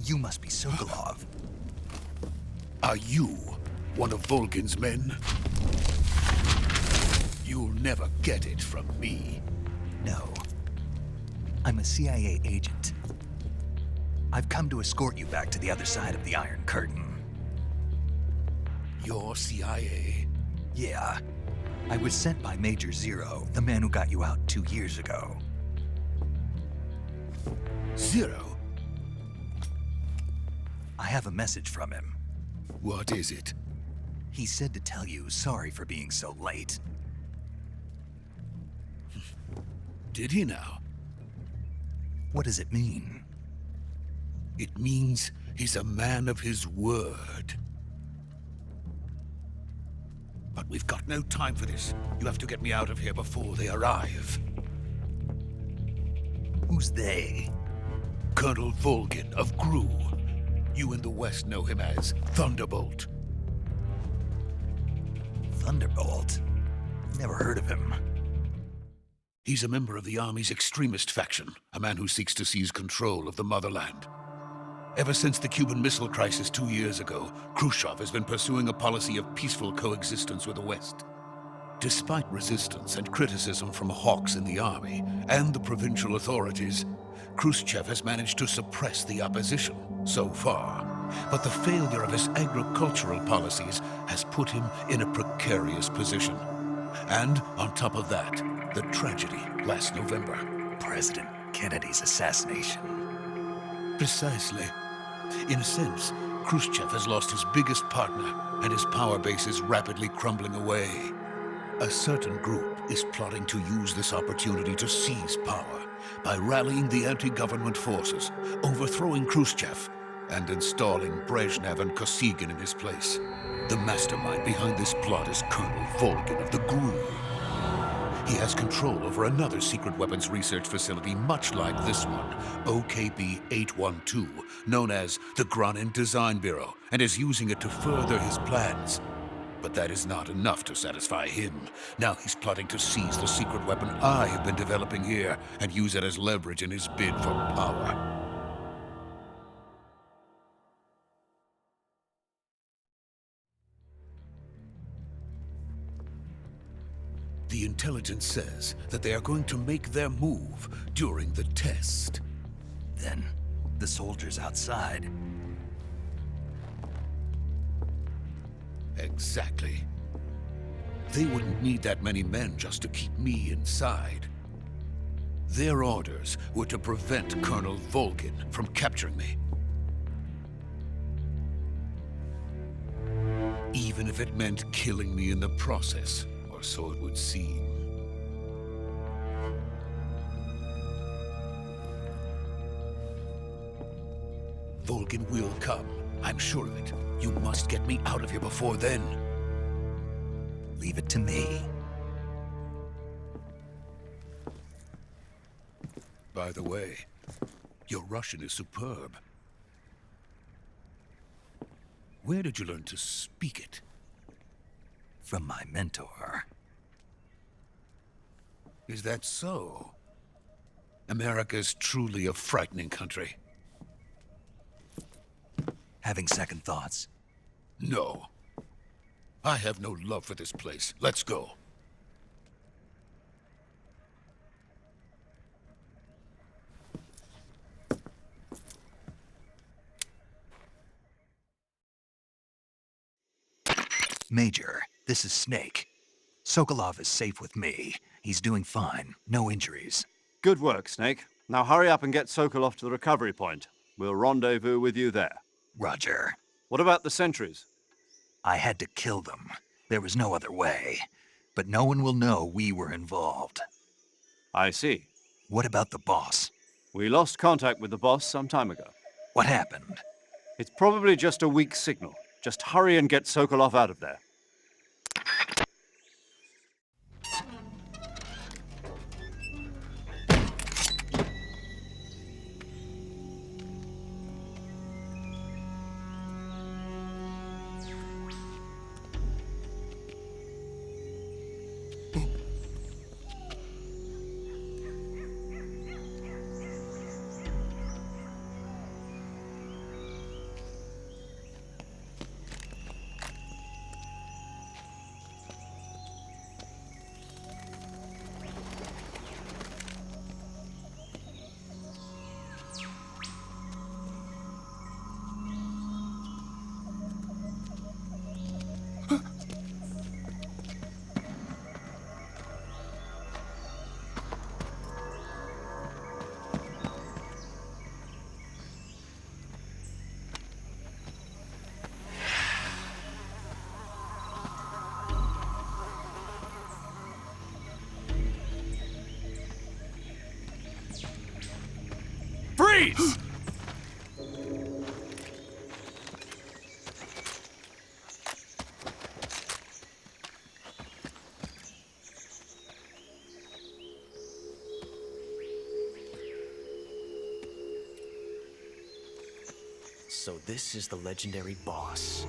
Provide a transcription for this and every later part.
You must be Sokolov. Are you one of Volgin's men? You'll never get it from me. No. I'm a CIA agent. I've come to escort you back to the other side of the Iron Curtain. You're CIA? Yeah. I was sent by Major Zero, the man who got you out 2 years ago. Zero? I have a message from him. What is it? He said to tell you sorry for being so late. Did he now? What does it mean? It means he's a man of his word. But we've got no time for this. You have to get me out of here before they arrive. Who's they? Colonel Volgin of GRU. You in the West know him as Thunderbolt. Thunderbolt? Never heard of him. He's a member of the Army's extremist faction, a man who seeks to seize control of the motherland. Ever since the Cuban Missile Crisis 2 years ago, Khrushchev has been pursuing a policy of peaceful coexistence with the West. Despite resistance and criticism from hawks in the army and the provincial authorities, Khrushchev has managed to suppress the opposition so far. But the failure of his agricultural policies has put him in a precarious position. And on top of that, the tragedy last November. President Kennedy's assassination. Precisely. In a sense, Khrushchev has lost his biggest partner, and his power base is rapidly crumbling away. A certain group is plotting to use this opportunity to seize power by rallying the anti-government forces, overthrowing Khrushchev, and installing Brezhnev and Kosygin in his place. The mastermind behind this plot is Colonel Volgin of the GRU. He has control over another secret weapons research facility much like this one, OKB-812, known as the Granin Design Bureau, and is using it to further his plans. But that is not enough to satisfy him. Now he's plotting to seize the secret weapon I have been developing here and use it as leverage in his bid for power. The intelligence says that they are going to make their move during the test. Then, the soldiers outside. Exactly. They wouldn't need that many men just to keep me inside. Their orders were to prevent Colonel Volgin from capturing me. Even if it meant killing me in the process. Or so it would seem. Volgin will come. I'm sure of it. You must get me out of here before then. Leave it to me. By the way, your Russian is superb. Where did you learn to speak it? From my mentor. Is that so? America's truly a frightening country. Having second thoughts? No. I have no love for this place. Let's go. Major, this is Snake. Sokolov is safe with me. He's doing fine. No injuries. Good work, Snake. Now hurry up and get Sokolov to the recovery point. We'll rendezvous with you there. Roger. What about the sentries? I had to kill them. There was no other way. But no one will know we were involved. I see. What about the boss? We lost contact with the boss some time ago. What happened? It's probably just a weak signal. Just hurry and get Sokolov out of there. Freeze! So this is the legendary boss.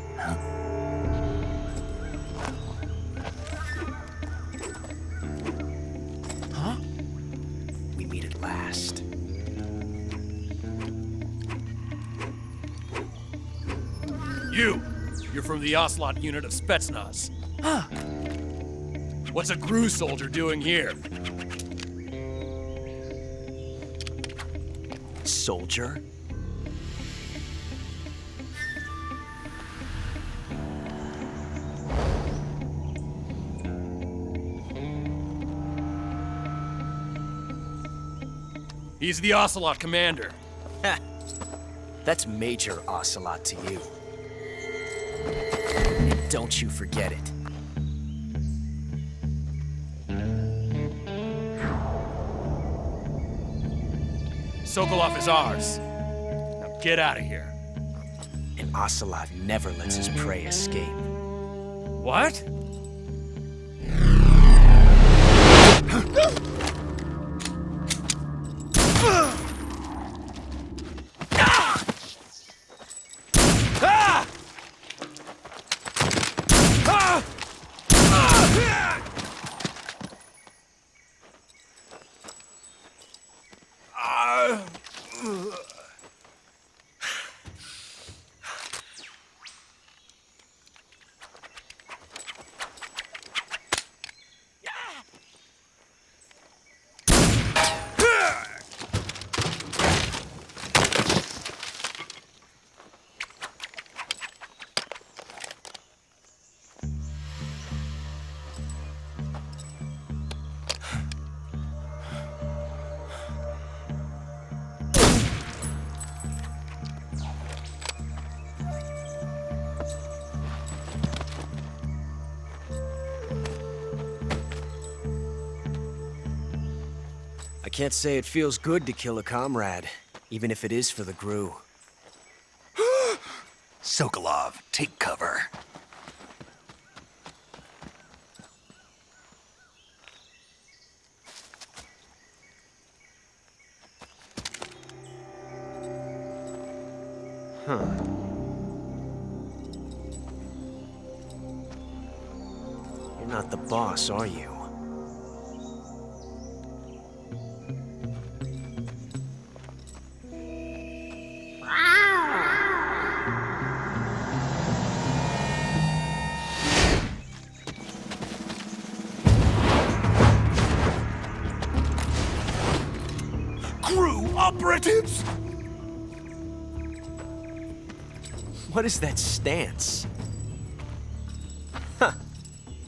Huh? We meet at last. You're from the Ocelot unit of Spetsnaz. Huh. What's a GRU soldier doing here? Soldier? He's the Ocelot commander. Ha! That's Major Ocelot to you. Don't you forget it. Sokolov is ours. Now get out of here. And Ocelot never lets his prey escape. What? I can't say it feels good to kill a comrade, even if it is for the GRU. Sokolov, take cover. Huh. You're not the boss, are you? GRU operatives? What is that stance? Huh.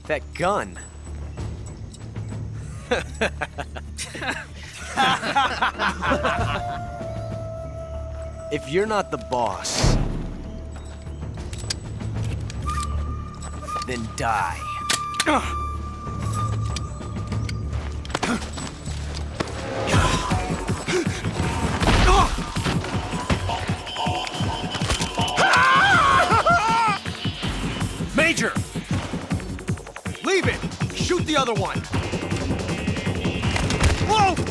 That gun. If you're not the boss, then die. Major! Leave it! Shoot the other one! Whoa!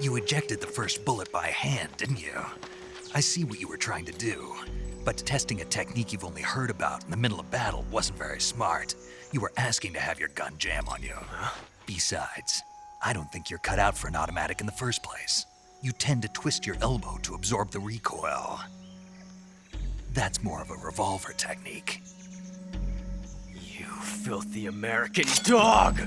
You ejected the first bullet by hand, didn't you? I see what you were trying to do, but testing a technique you've only heard about in the middle of battle wasn't very smart. You were asking to have your gun jam on you. Besides, I don't think you're cut out for an automatic in the first place. You tend to twist your elbow to absorb the recoil. That's more of a revolver technique. You filthy American dog!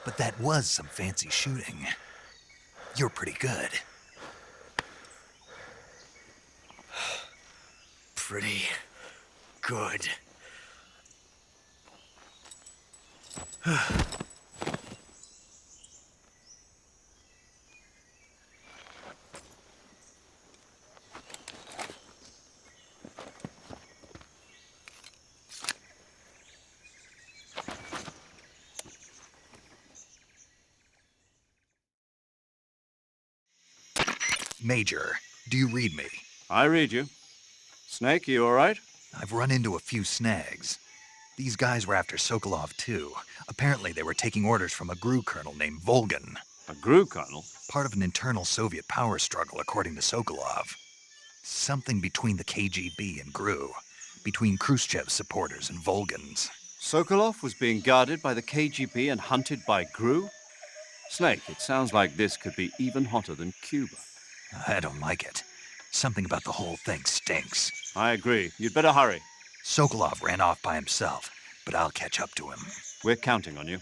But that was some fancy shooting. You're pretty good. Pretty good. Major, do you read me? I read you. Snake, you all right? I've run into a few snags. These guys were after Sokolov too. Apparently they were taking orders from a GRU colonel named Volgan. A GRU colonel? Part of an internal Soviet power struggle, according to Sokolov. Something between the KGB and GRU. Between Khrushchev's supporters and Volgan's. Sokolov was being guarded by the KGB and hunted by GRU? Snake, it sounds like this could be even hotter than Cuba. I don't like it. Something about the whole thing stinks. I agree. You'd better hurry. Sokolov ran off by himself, but I'll catch up to him. We're counting on you.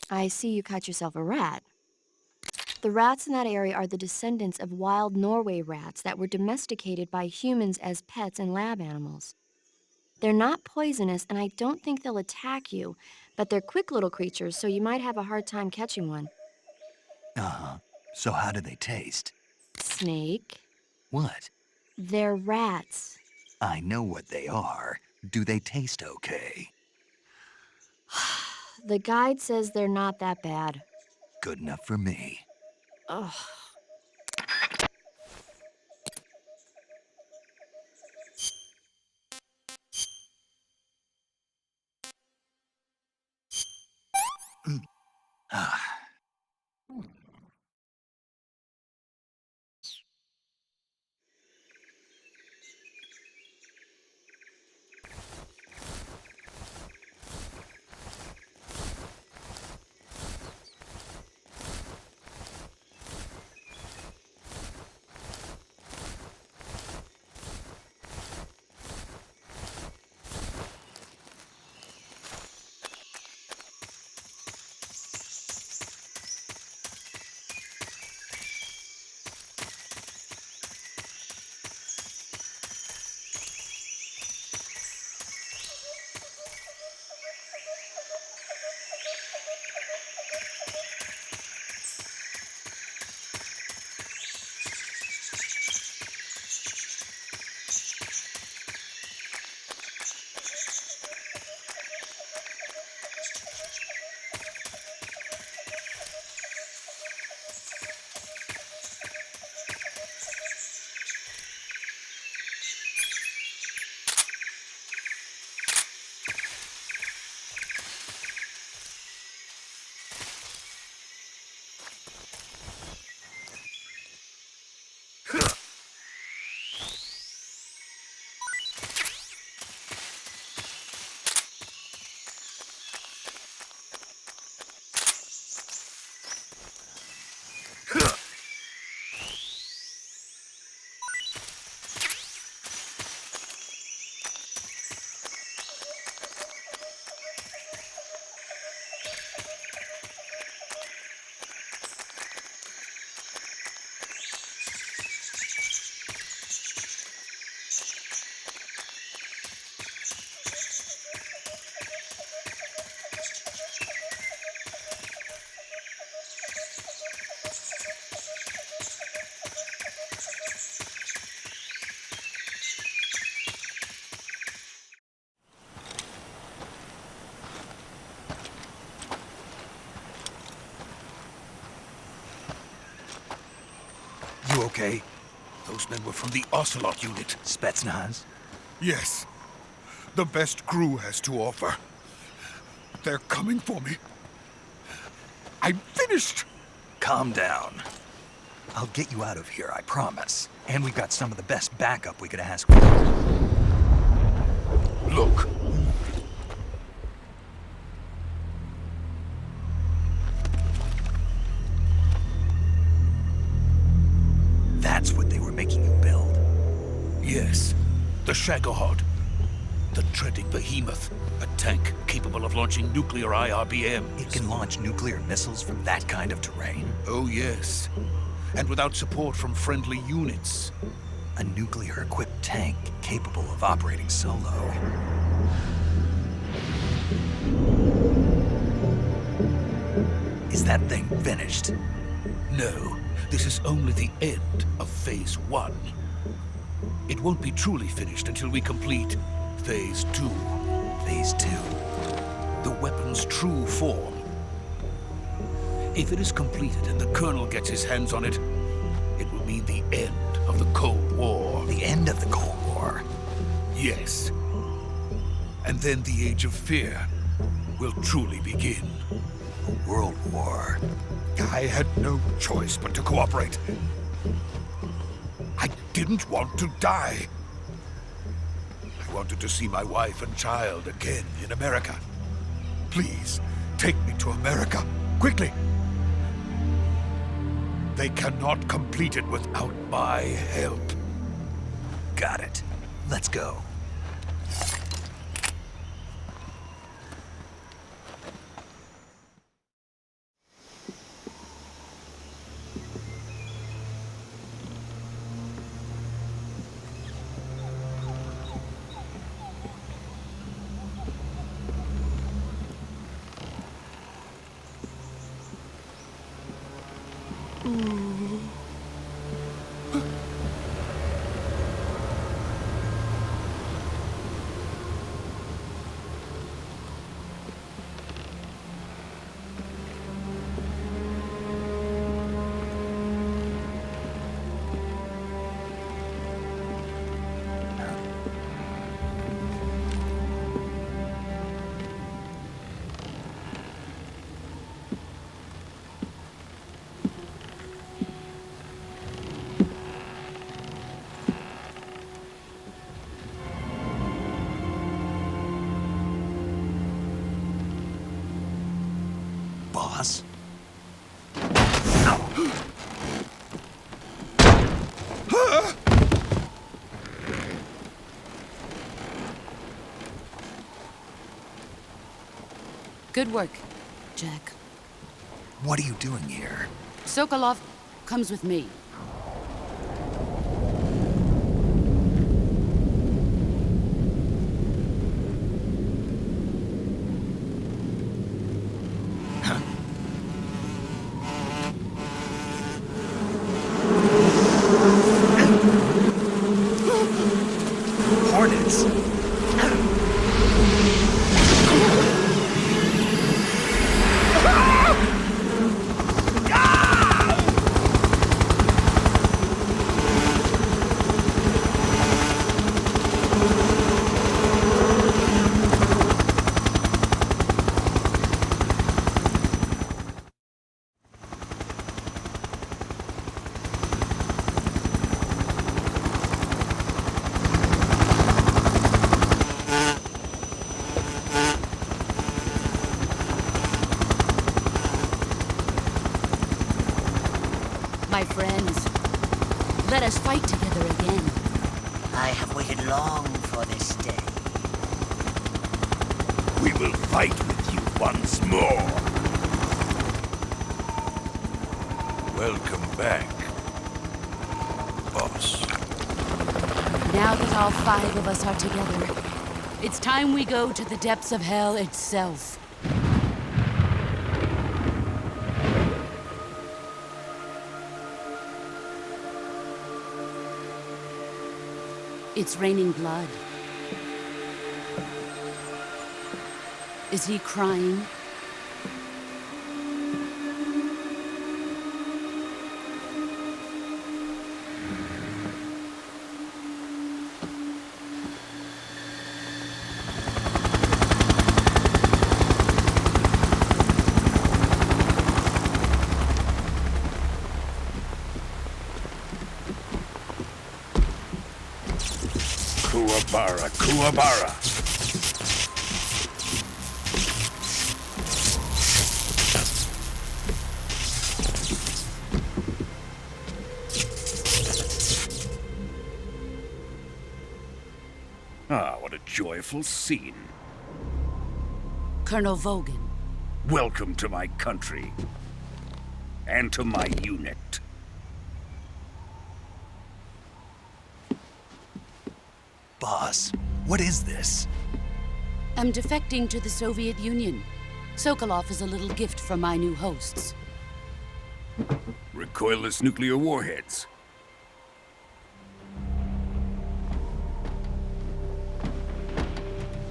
I see you caught yourself a rat. The rats in that area are the descendants of wild Norway rats that were domesticated by humans as pets and lab animals. They're not poisonous, and I don't think they'll attack you, but they're quick little creatures, so you might have a hard time catching one. Uh-huh. So how do they taste? Snake? What? They're rats. I know what they are. Do they taste okay? The guide says they're not that bad. Good enough for me. Ugh. Ah. You okay? Those men were from the Ocelot unit. Spetsnaz? Yes. The best crew has to offer. They're coming for me. I'm finished! Calm down. I'll get you out of here, I promise. And we've got some of the best backup we could ask for. Look. That's what they were making you build. Yes. The Shagohod. The treading behemoth. A tank capable of launching nuclear IRBMs. It can launch nuclear missiles from that kind of terrain. Oh, yes. And without support from friendly units. A nuclear-equipped tank capable of operating solo. Is that thing finished? No, this is only the end of Phase 1. It won't be truly finished until we complete Phase 2. Phase 2. The weapon's true form. If it is completed and the Colonel gets his hands on it, it will mean the end of the Cold War. The end of the Cold War? Yes. And then the Age of Fear will truly begin. A world war. I had no choice but to cooperate. I didn't want to die. I wanted to see my wife and child again in America. Please, take me to America, quickly. They cannot complete it without my help. Got it. Let's go. boss? Good work, Jack. What are you doing here? Sokolov comes with me. Hornets? My friends, let us fight together again. I have waited long for this day. We will fight with you once more. Welcome back, boss. Now that all 5 of us are together, it's time we go to the depths of hell itself. It's raining blood. Is he crying? Kuwabara, Kuwabara. Ah, what a joyful scene. Colonel Vogan. Welcome to my country. And to my unit. Boss, what is this? I'm defecting to the Soviet Union. Sokolov is a little gift from my new hosts. Recoilless nuclear warheads.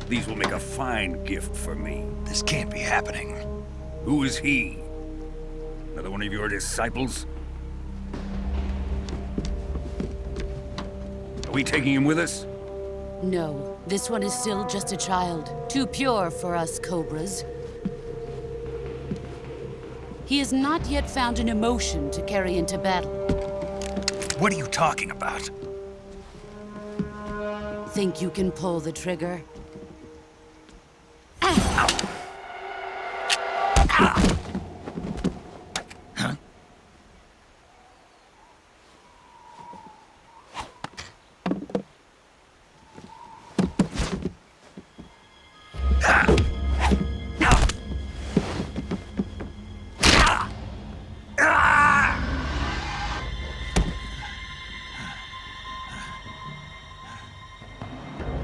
These will make a fine gift for me. This can't be happening. Who is he? Another one of your disciples? Are we taking him with us? No, this one is still just a child. Too pure for us Cobras. He has not yet found an emotion to carry into battle. What are you talking about? Think you can pull the trigger?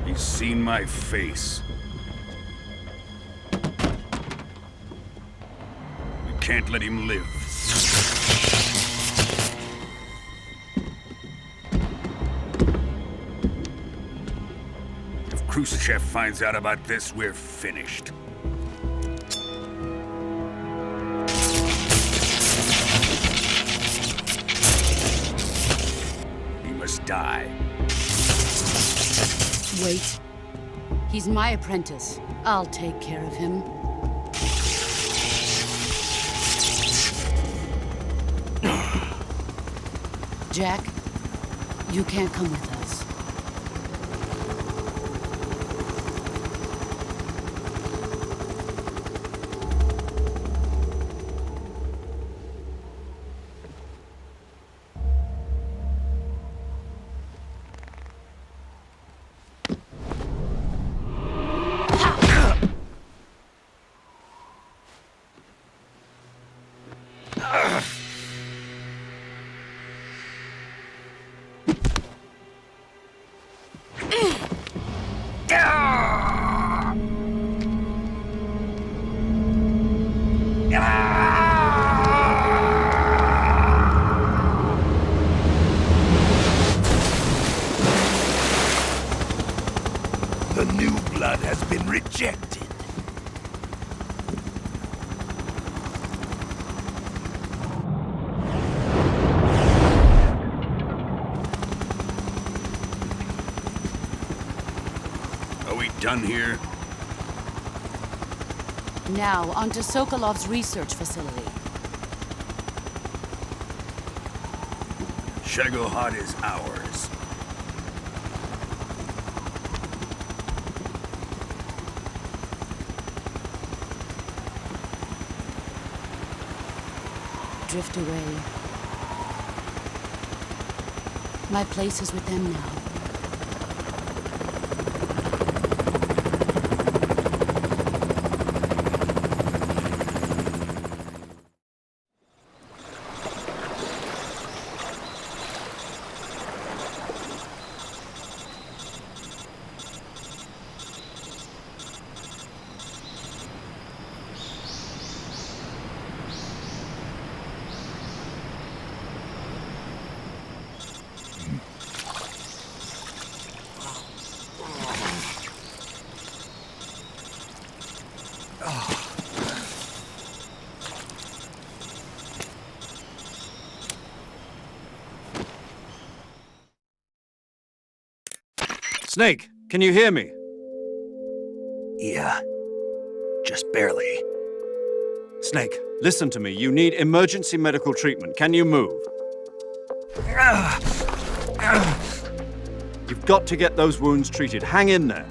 He's seen my face. We can't let him live. If Khrushchev finds out about this, we're finished. He must die. Wait. He's my apprentice. I'll take care of him. Jack, you can't come with us. The new blood has been rejected. Are we done here? Now, on to Sokolov's research facility. Shagohod is ours. Drift away. My place is with them now. Snake, can you hear me? Yeah. Just barely. Snake, listen to me. You need emergency medical treatment. Can you move? You've got to get those wounds treated. Hang in there.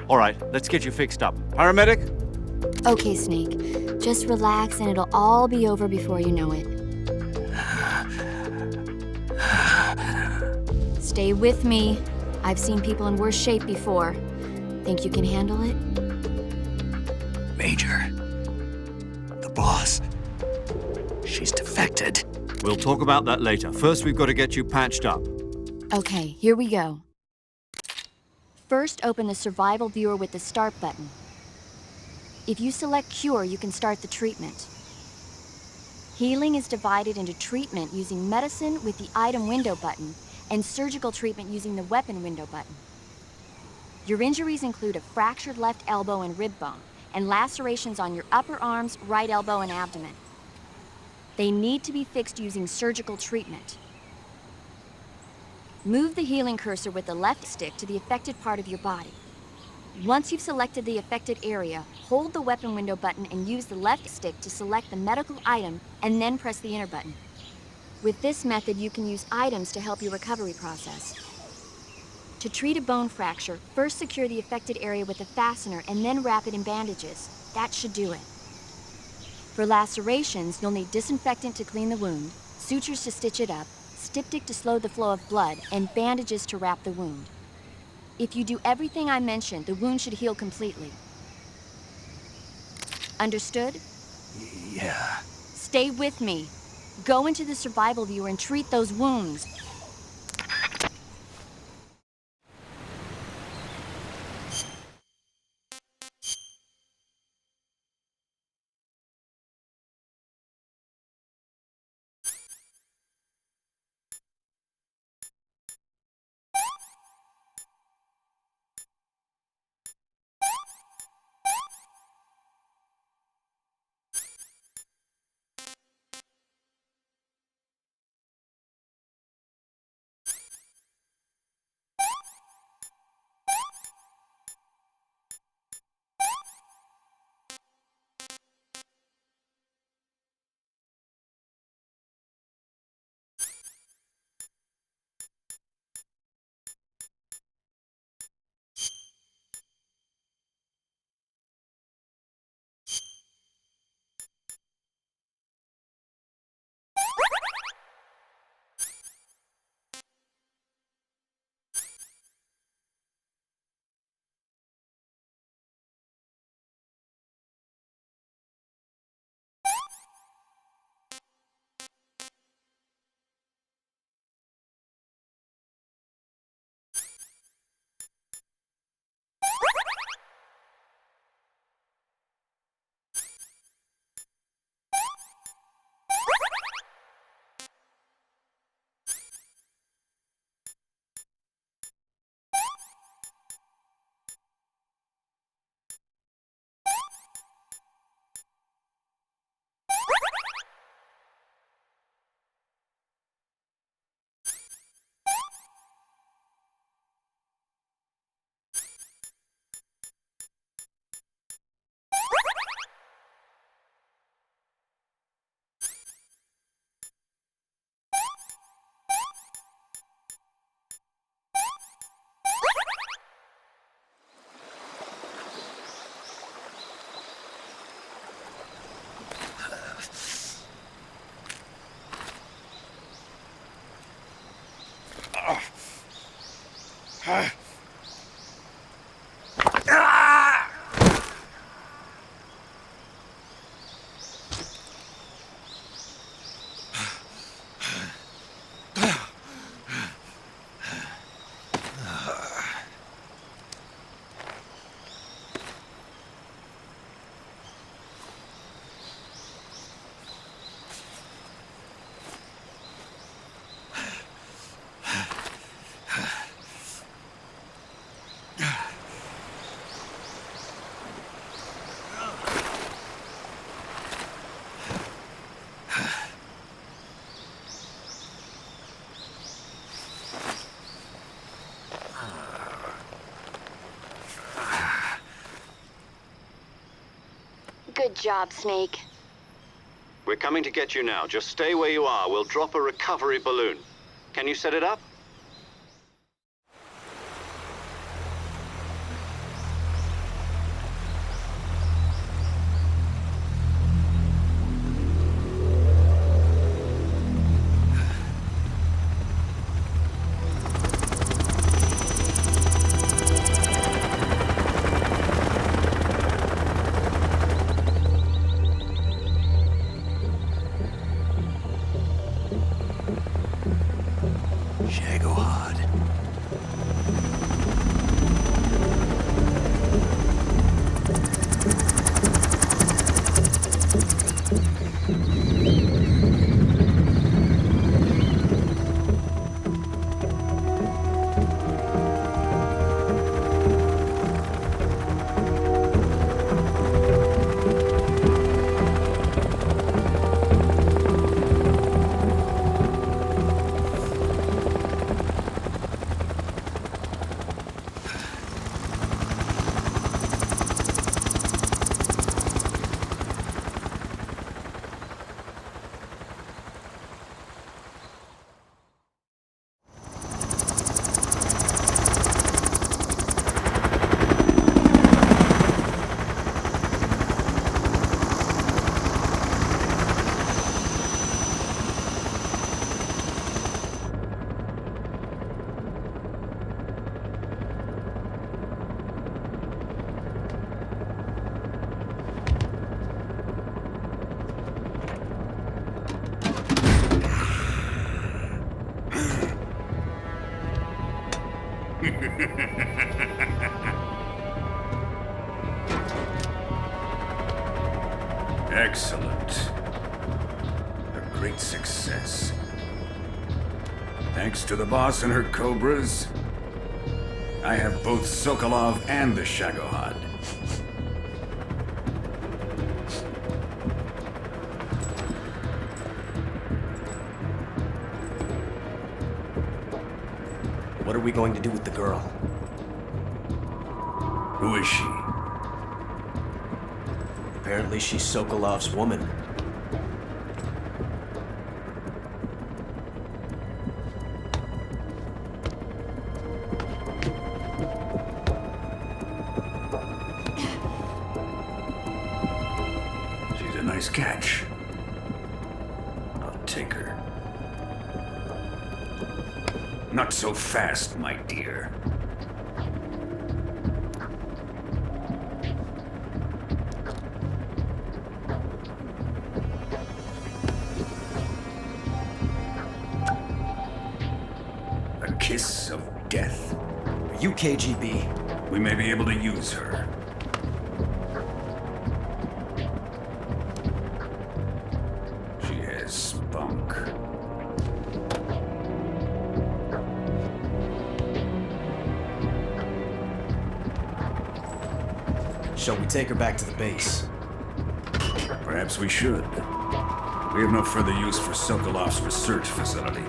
All right, let's get you fixed up. Paramedic? Okay, Snake. Just relax and it'll all be over before you know it. Stay with me. I've seen people in worse shape before. Think you can handle it? Major. The boss. She's defected. We'll talk about that later. First, we've got to get you patched up. Okay, here we go. First, open the survival viewer with the start button. If you select cure, you can start the treatment. Healing is divided into treatment using medicine with the item window button and surgical treatment using the weapon window button. Your injuries include a fractured left elbow and rib bone, and lacerations on your upper arms, right elbow, and abdomen. They need to be fixed using surgical treatment. Move the healing cursor with the left stick to the affected part of your body. Once you've selected the affected area, hold the weapon window button and use the left stick to select the medical item, and then press the enter button. With this method, you can use items to help your recovery process. To treat a bone fracture, first secure the affected area with a fastener and then wrap it in bandages. That should do it. For lacerations, you'll need disinfectant to clean the wound, sutures to stitch it up, styptic to slow the flow of blood, and bandages to wrap the wound. If you do everything I mentioned, the wound should heal completely. Understood? Yeah. Stay with me. Go into the survival viewer and treat those wounds. Good job, Snake. We're coming to get you now. Just stay where you are. We'll drop a recovery balloon. Can you set it up? Shagohod. Excellent. A great success. Thanks to the boss and her cobras, I have both Sokolov and the Shagohod. What are we going to do with the girl? Who is she? Apparently she's Sokolov's woman. She's a nice catch. I'll take her. Not so fast, my dear. A kiss of death. Are you KGB? We may be able to use her. She has spunk. Shall we take her back to the base? Perhaps we should. We have no further use for Sokolov's research facility.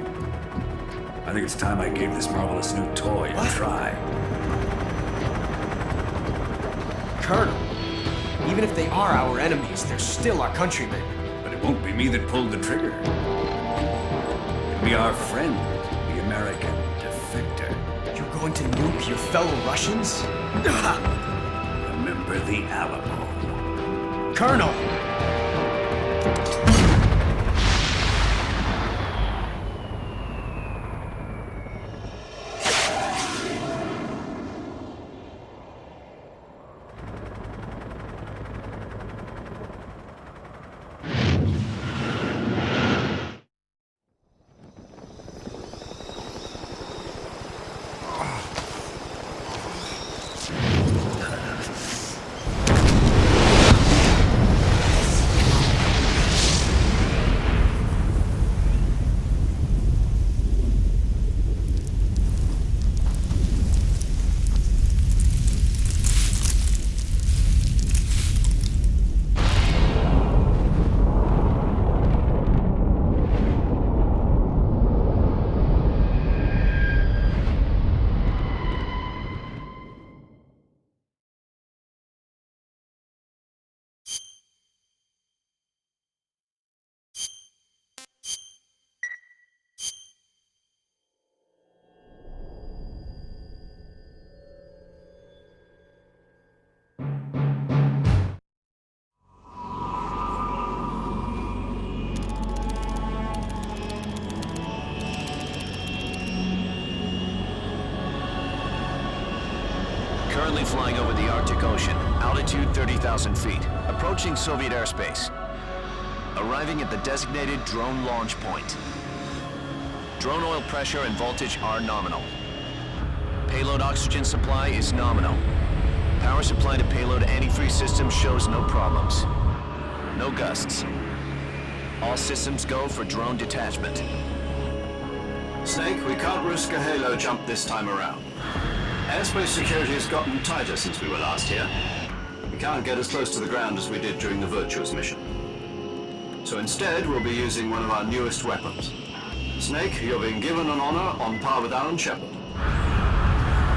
I think it's time I gave this marvelous new toy a try. Colonel, even if they are our enemies, they're still our countrymen. But it won't be me that pulled the trigger. It'll be our friend, the American defector. You're going to nuke your fellow Russians? Remember the Alamo. Colonel! Currently flying over the Arctic Ocean, altitude 30,000 feet, approaching Soviet airspace. Arriving at the designated drone launch point. Drone oil pressure and voltage are nominal. Payload oxygen supply is nominal. Power supply to payload antifreeze system shows no problems. No gusts. All systems go for drone detachment. Snake, we can't risk a halo jump this time around. Airspace security has gotten tighter since we were last here. We can't get as close to the ground as we did during the Virtuous mission. So instead, we'll be using one of our newest weapons. Snake, you're being given an honor on par with Alan Shepard.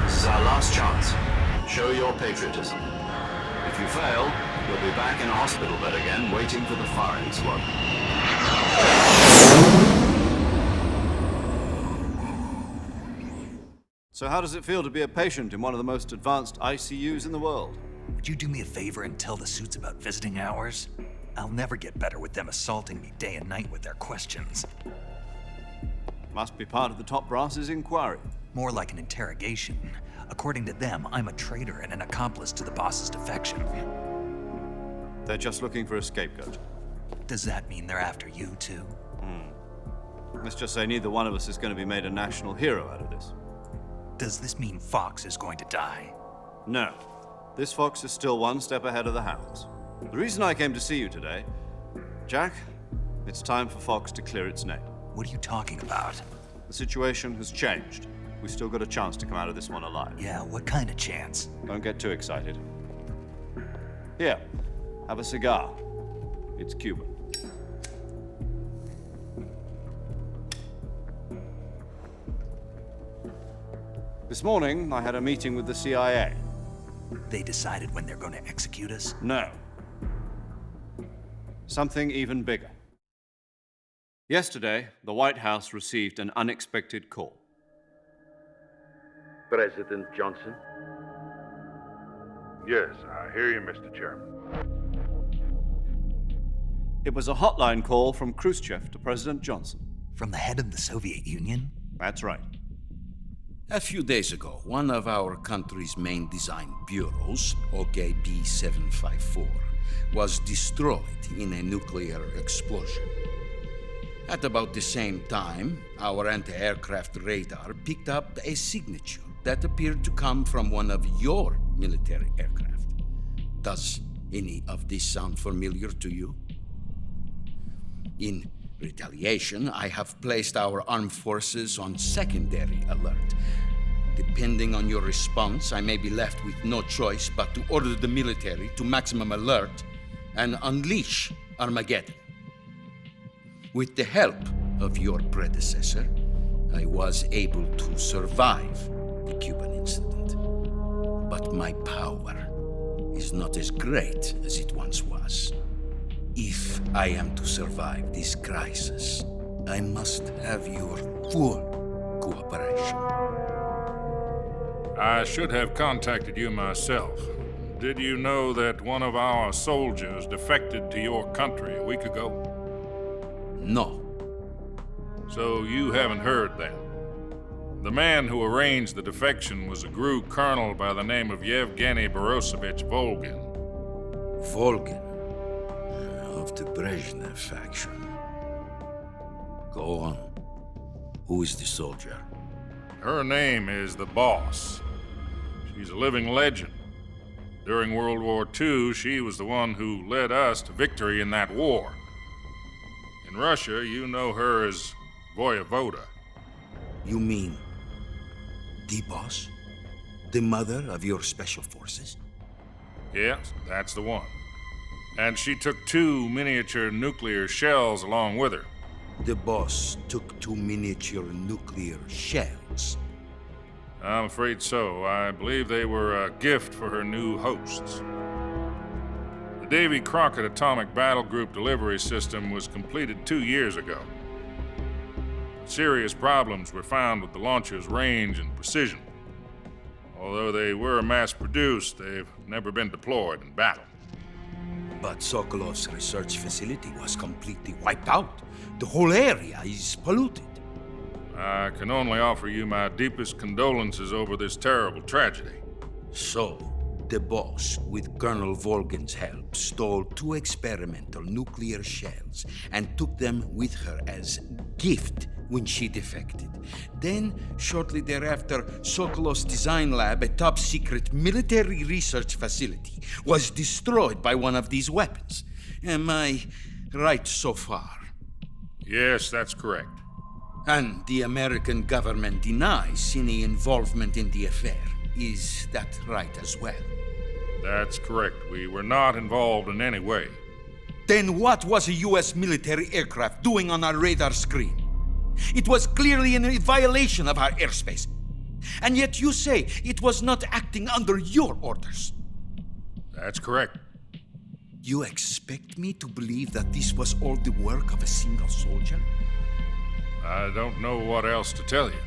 This is our last chance. Show your patriotism. If you fail, you'll be back in a hospital bed again, waiting for the firing squad. So how does it feel to be a patient in one of the most advanced ICUs in the world? Would you do me a favor and tell the suits about visiting hours? I'll never get better with them assaulting me day and night with their questions. Must be part of the top brass's inquiry. More like an interrogation. According to them, I'm a traitor and an accomplice to the boss's defection. They're just looking for a scapegoat. Does that mean they're after you, too? Let's just say neither one of us is going to be made a national hero out of this. Does this mean Fox is going to die? No. This fox is still one step ahead of the hounds. The reason I came to see you today, Jack, it's time for Fox to clear its name. What are you talking about? The situation has changed. We've still got a chance to come out of this one alive. Yeah, what kind of chance? Don't get too excited. Here, have a cigar. It's Cuban. This morning, I had a meeting with the CIA. They decided when they're going to execute us? No. Something even bigger. Yesterday, the White House received an unexpected call. President Johnson? Yes, I hear you, Mr. Chairman. It was a hotline call from Khrushchev to President Johnson. From the head of the Soviet Union? That's right. A few days ago, one of our country's main design bureaus, OKB 754, was destroyed in a nuclear explosion. At about the same time, our anti-aircraft radar picked up a signature that appeared to come from one of your military aircraft. Does any of this sound familiar to you? In retaliation, I have placed our armed forces on secondary alert. Depending on your response, I may be left with no choice but to order the military to maximum alert and unleash Armageddon. With the help of your predecessor, I was able to survive the Cuban incident. But my power is not as great as it once was. If I am to survive this crisis, I must have your full cooperation. I should have contacted you myself. Did you know that one of our soldiers defected to your country a week ago? No. So you haven't heard then. The man who arranged the defection was a GRU colonel by the name of Yevgeny Borosovich Volgin. Volgin? Of the Brezhnev faction. Go on. Who is the soldier? Her name is the Boss. She's a living legend. During World War II, she was the one who led us to victory in that war. In Russia, you know her as Voyevoda. You mean the Boss? The mother of your special forces? Yes, that's the one. And she took 2 miniature nuclear shells along with her. The Boss took 2 miniature nuclear shells? I'm afraid so. I believe they were a gift for her new hosts. The Davy Crockett Atomic Battle Group delivery system was completed 2 years ago. Serious problems were found with the launcher's range and precision. Although they were mass-produced, they've never been deployed in battle. But Sokolov's research facility was completely wiped out. The whole area is polluted. I can only offer you my deepest condolences over this terrible tragedy. So, the boss, with Colonel Volgin's help, stole 2 experimental nuclear shells and took them with her as gift when she defected. Then, shortly thereafter, Sokolov's design lab, a top-secret military research facility, was destroyed by one of these weapons. Am I right so far? Yes, that's correct. And the American government denies any involvement in the affair. Is that right as well? That's correct. We were not involved in any way. Then what was a U.S. military aircraft doing on our radar screen? It was clearly in a violation of our airspace. And yet you say it was not acting under your orders. That's correct. You expect me to believe that this was all the work of a single soldier? I don't know what else to tell you.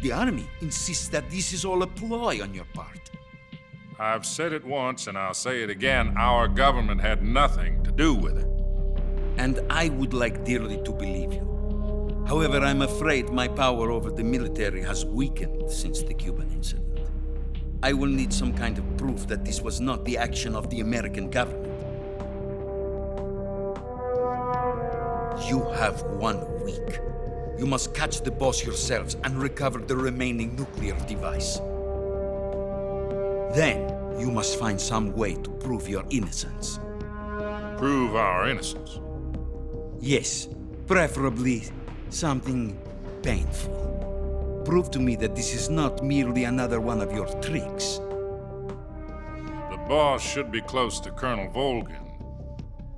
The Army insists that this is all a ploy on your part. I've said it once and I'll say it again. Our government had nothing to do with it. And I would like dearly to believe you. However, I'm afraid my power over the military has weakened since the Cuban incident. I will need some kind of proof that this was not the action of the American government. You have 1 week. You must catch the boss yourselves and recover the remaining nuclear device. Then, you must find some way to prove your innocence. Prove our innocence? Yes, preferably something painful. Prove to me that this is not merely another one of your tricks. The boss should be close to Colonel Volgin.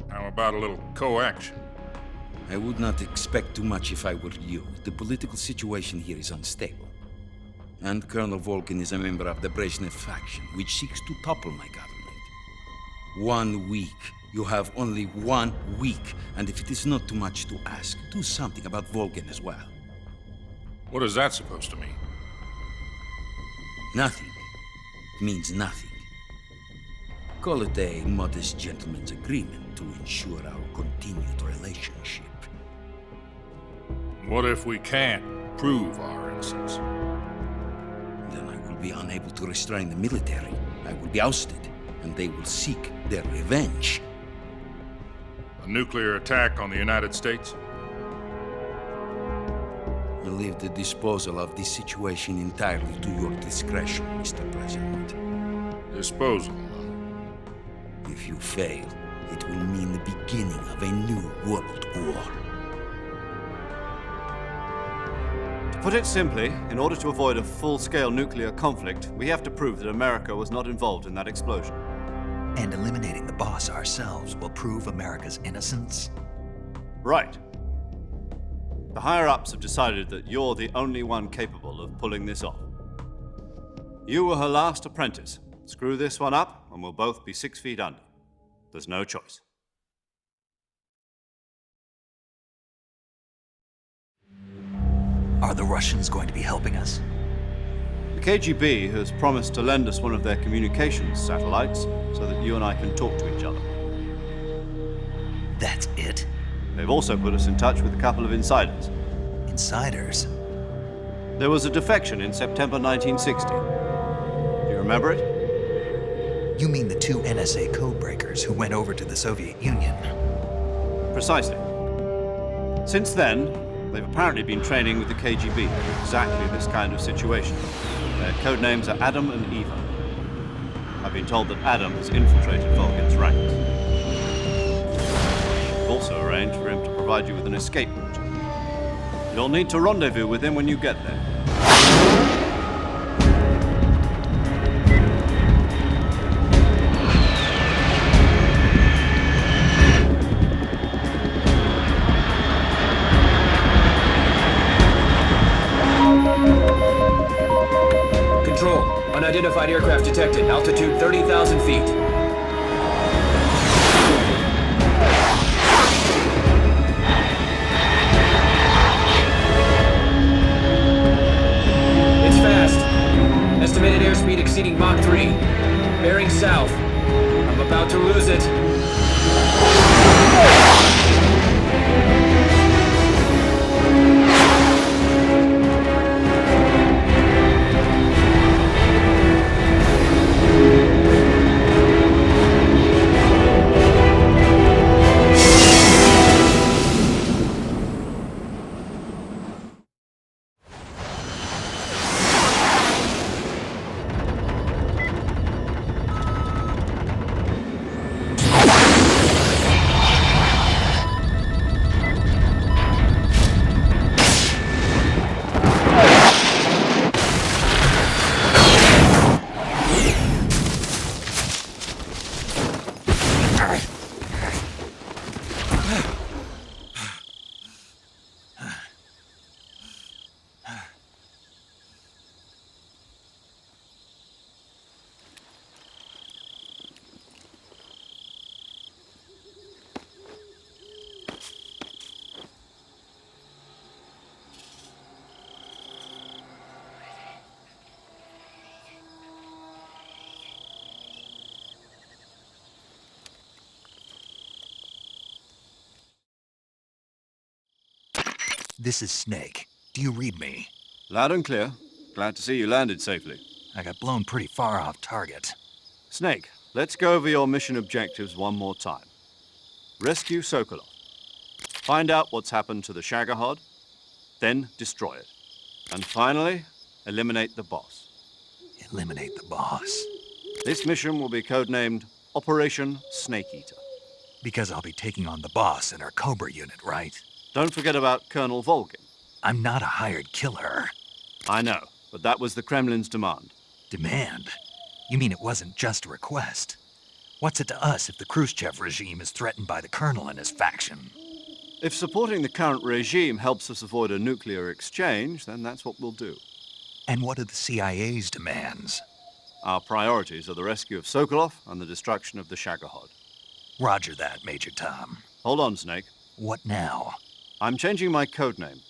How about a little coaction? I would not expect too much if I were you. The political situation here is unstable. And Colonel Volgin is a member of the Brezhnev faction, which seeks to topple my government. 1 week. You have only 1 week, and if it is not too much to ask, do something about Volgin as well. What is that supposed to mean? Nothing. It means nothing. Call it a modest gentleman's agreement to ensure our continued relationship. What if we can't prove our innocence? Then I will be unable to restrain the military. I will be ousted, and they will seek their revenge. A nuclear attack on the United States? I leave the disposal of this situation entirely to your discretion, Mr. President. Disposal? If you fail, it will mean the beginning of a new world war. To put it simply, in order to avoid a full-scale nuclear conflict, we have to prove that America was not involved in that explosion. And eliminating the boss ourselves will prove America's innocence? Right. The higher-ups have decided that you're the only one capable of pulling this off. You were her last apprentice. Screw this one up, and we'll both be 6 feet under. There's no choice. Are the Russians going to be helping us? The KGB has promised to lend us one of their communications satellites so that you and I can talk to each other. That's it? They've also put us in touch with a couple of insiders. Insiders? There was a defection in September 1960. Do you remember it? You mean the 2 NSA codebreakers who went over to the Soviet Union? Precisely. Since then, they've apparently been training with the KGB for exactly this kind of situation. Their code names are Adam and Eva. I've been told that Adam has infiltrated Volgin's ranks. We've also arranged for him to provide you with an escape route. You'll need to rendezvous with him when you get there. Control, unidentified aircraft detected, altitude 30,000 feet. It's fast. Estimated airspeed exceeding Mach 3. Bearing south. I'm about to lose it. This is Snake. Do you read me? Loud and clear. Glad to see you landed safely. I got blown pretty far off target. Snake, let's go over your mission objectives one more time. Rescue Sokolov. Find out what's happened to the Shagohod, then destroy it. And finally, eliminate the boss. Eliminate the boss. This mission will be codenamed Operation Snake Eater. Because I'll be taking on the boss in our Cobra unit, right? Don't forget about Colonel Volgin. I'm not a hired killer. I know, but that was the Kremlin's demand. Demand? You mean it wasn't just a request? What's it to us if the Khrushchev regime is threatened by the Colonel and his faction? If supporting the current regime helps us avoid a nuclear exchange, then that's what we'll do. And what are the CIA's demands? Our priorities are the rescue of Sokolov and the destruction of the Shagohod. Roger that, Major Tom. Hold on, Snake. What now? I'm changing my codename.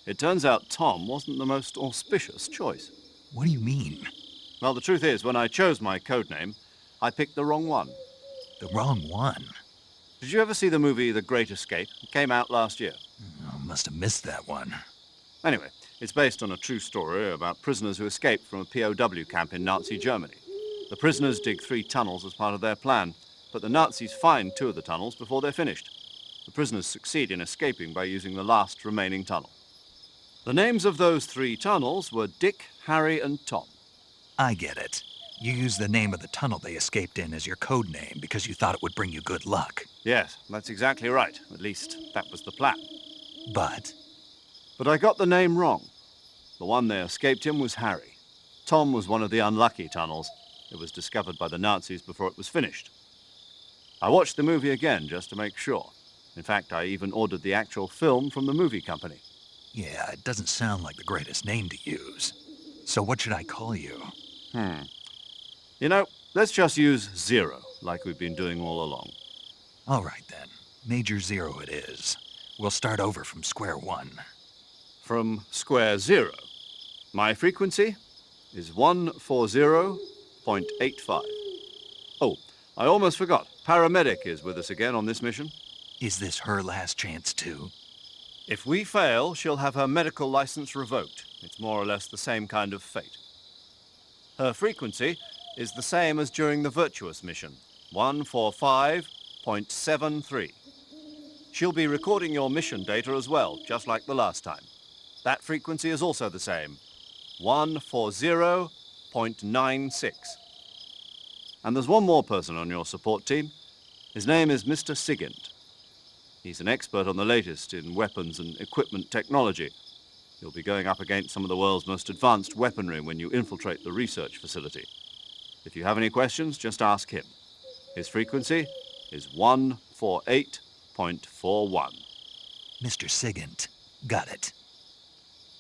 It turns out Tom wasn't the most auspicious choice. What do you mean? Well, the truth is, when I chose my codename, I picked the wrong one. The wrong one? Did you ever see the movie The Great Escape? It came out last year. Oh, must have missed that one. Anyway, it's based on a true story about prisoners who escaped from a POW camp in Nazi Germany. The prisoners dig 3 tunnels as part of their plan, but the Nazis find 2 of the tunnels before they're finished. The prisoners succeed in escaping by using the last remaining tunnel. The names of those 3 tunnels were Dick, Harry, and Tom. I get it. You used the name of the tunnel they escaped in as your code name because you thought it would bring you good luck. Yes, that's exactly right. At least, that was the plan. But I got the name wrong. The one they escaped in was Harry. Tom was one of the unlucky tunnels. It was discovered by the Nazis before it was finished. I watched the movie again just to make sure. In fact, I even ordered the actual film from the movie company. yeah, it doesn't sound like the greatest name to use. So what should I call you? You know, let's just use Zero, like we've been doing all along. All right, then. Major Zero it is. We'll start over from square one. From square 0. My frequency is 140.85. Oh, I almost forgot. Paramedic is with us again on this mission. Is this her last chance, too? If we fail, she'll have her medical license revoked. It's more or less the same kind of fate. Her frequency is the same as during the Virtuous mission, 145.73. She'll be recording your mission data as well, just like the last time. That frequency is also the same, 140.96. And there's one more person on your support team. His name is Mr. Sigint. He's an expert on the latest in weapons and equipment technology. You'll be going up against some of the world's most advanced weaponry when you infiltrate the research facility. If you have any questions, just ask him. His frequency is 148.41. Mr. Sigint. Got it.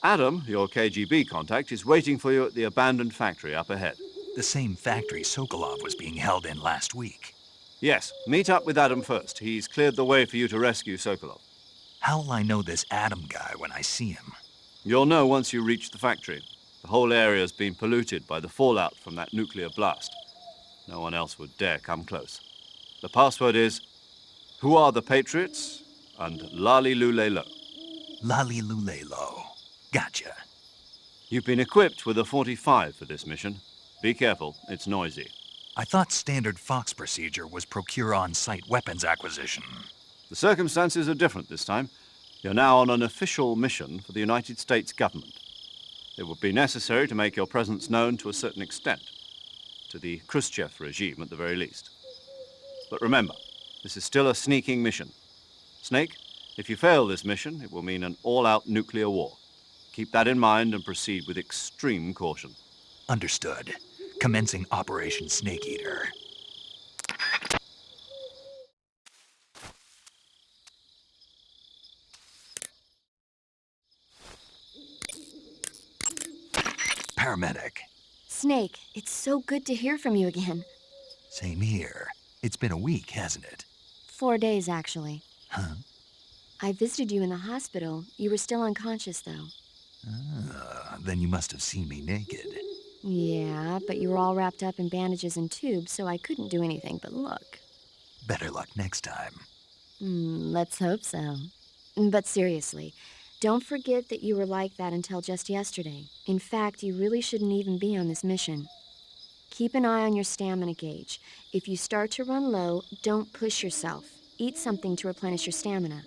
Adam, your KGB contact, is waiting for you at the abandoned factory up ahead. The same factory Sokolov was being held in last week. Yes, meet up with Adam first. He's cleared the way for you to rescue Sokolov. How will I know this Adam guy when I see him? You'll know once you reach the factory. The whole area's been polluted by the fallout from that nuclear blast. No one else would dare come close. The password is, "Who are the Patriots?" and Lali Lule Lo. Lali Lule Lo. Gotcha. You've been equipped with a 45 for this mission. Be careful, it's noisy. I thought standard Fox procedure was procure on-site weapons acquisition. The circumstances are different this time. You're now on an official mission for the United States government. It would be necessary to make your presence known to a certain extent, to the Khrushchev regime at the very least. But remember, this is still a sneaking mission. Snake, if you fail this mission, it will mean an all-out nuclear war. Keep that in mind and proceed with extreme caution. Understood. Commencing Operation Snake Eater. Paramedic. Snake, it's so good to hear from you again. Same here. It's been a week, hasn't it? 4 days, actually. Huh? I visited you in the hospital. You were still unconscious, though. Then you must have seen me naked. Yeah, but you were all wrapped up in bandages and tubes, so I couldn't do anything but look. Better luck next time. Let's hope so. But seriously, Don't forget that you were like that until just yesterday. In fact, you really shouldn't even be on this mission. Keep an eye on your stamina gauge. If you start to run low, don't push yourself. Eat something to replenish your stamina.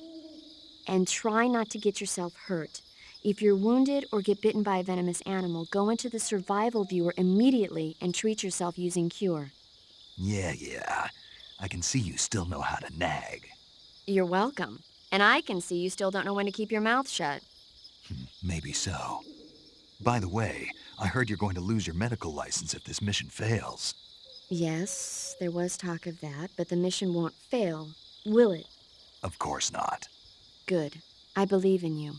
And try not to get yourself hurt. If you're wounded or get bitten by a venomous animal, go into the survival viewer immediately and treat yourself using Cure. Yeah. I can see you still know how to nag. You're welcome. And I can see you still don't know when to keep your mouth shut. Maybe so. By the way, I heard you're going to lose your medical license if this mission fails. Yes, there was talk of that, but the mission won't fail, will it? Of course not. Good. I believe in you.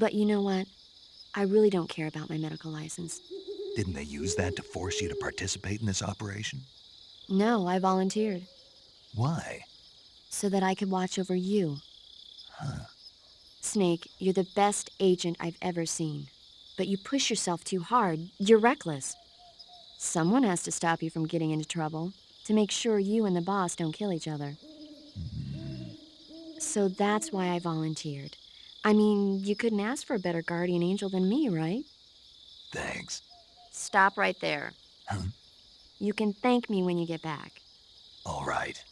But you know what? I really don't care about my medical license. Didn't they use that to force you to participate in this operation? No, I volunteered. Why? So that I could watch over you. Huh. Snake, you're the best agent I've ever seen. But you push yourself too hard. You're reckless. Someone has to stop you from getting into trouble, to make sure you and the boss don't kill each other. So that's why I volunteered. I mean, you couldn't ask for a better guardian angel than me, right? Thanks. Stop right there. Huh? You can thank me when you get back. All right.